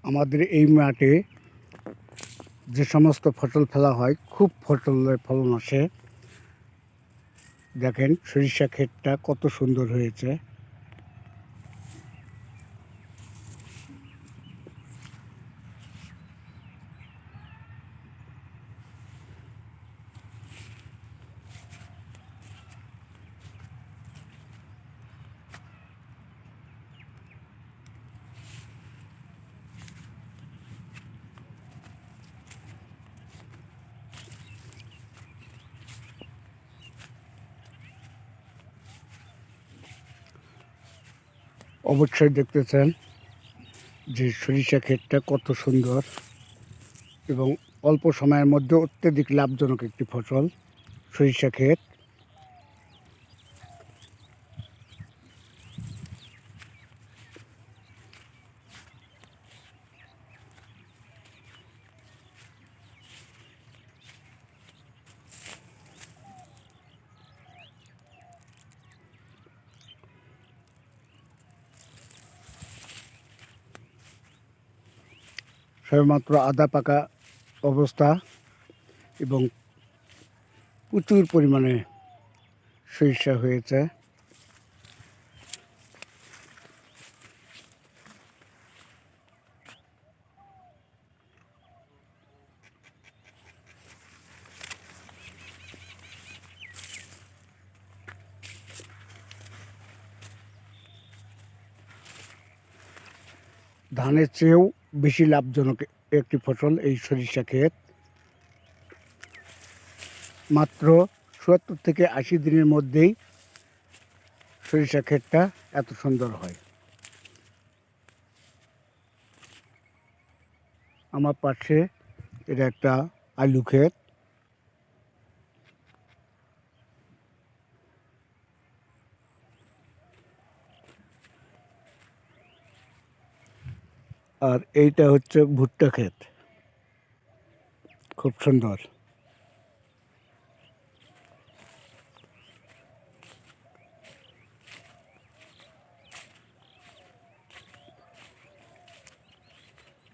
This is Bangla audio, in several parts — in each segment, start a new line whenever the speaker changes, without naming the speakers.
আমাদের এই মাঠে যে সমস্ত ফসল ফেলা হয় খুব ফসলের ফলন আসে। দেখেন সরিষা ক্ষেতটা কত সুন্দর হয়েছে। অবশ্যই দেখতেছেন যে সরিষা ক্ষেতটা কত সুন্দর এবং অল্প সময়ের মধ্যে অত্যধিক লাভজনক একটি ফসল সরিষা ক্ষেত। সবেমাত্র আধা পাকা অবস্থা এবং প্রচুর পরিমাণে সরিষা হয়েছে। ধানের চেয়েও বেশি লাভজনক একটি ফসল এই সরিষা ক্ষেত। মাত্র ৭০ থেকে ৮০ দিনের মধ্যেই সরিষা ক্ষেতটা এত সুন্দর হয়। আমার পাশে এটা একটা আলু ক্ষেত। আর এইটা হচ্ছে ভুট্টা ক্ষেত, খুব সুন্দর।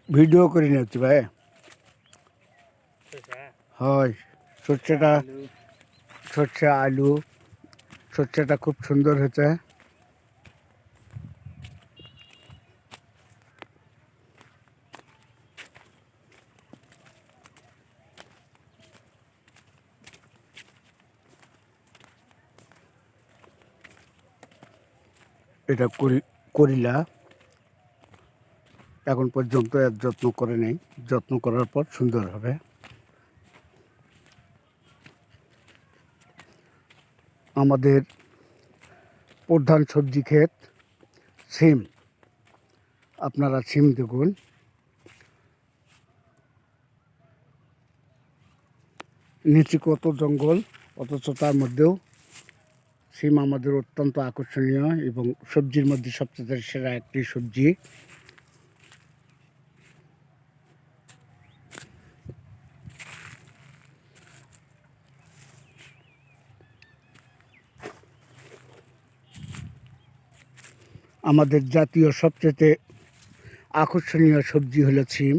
ভিডিও করে নিচ্ছি ভাই। হয় সর্ষে আলু সর্ষেটা খুব সুন্দর হয়েছে। এটা করিলা, এখন পর্যন্ত এর যত্ন করে নেই, যত্ন করার পর সুন্দর হবে। আমাদের প্রধান সবজি ক্ষেত সিম। আপনারা সিম দেখুন, নিচে কত জঙ্গল, অথচ তার মধ্যেও সিম আমাদের অত্যন্ত আকর্ষণীয় এবং সবজির মধ্যে সবচেয়ে সেরা একটি সবজি। আমাদের জাতীয় সবচেয়ে আকর্ষণীয় সবজি হলো সিম।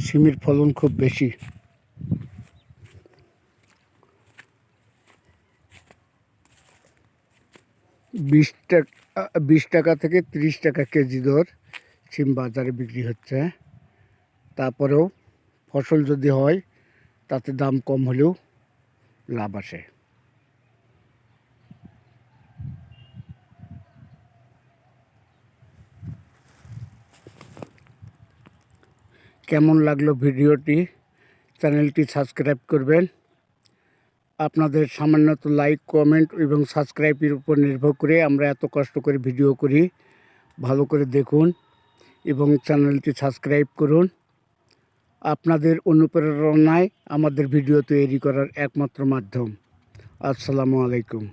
সিমের ফলন খুব বেশি। 20 টাকা থেকে 30 টাকা কেজি দর সিম বাজারে বিক্রি হচ্ছে। তারপরেও ফসল যদি হয় তাতে দাম কম হলেও লাভ আসে। কেমন লাগলো ভিডিওটি? চ্যানেলটি সাবস্ক্রাইব করবেন। আপনাদের সামান্যত লাইক, কমেন্ট এবং সাবস্ক্রাইবের উপর নির্ভর করে আমরা এত কষ্ট করে ভিডিও করি। ভালো করে দেখুন এবং চ্যানেলটি সাবস্ক্রাইব করুন। আপনাদের অনুপ্রেরণায় আমাদের ভিডিও তৈরি করার একমাত্র মাধ্যম। আসসালামু আলাইকুম।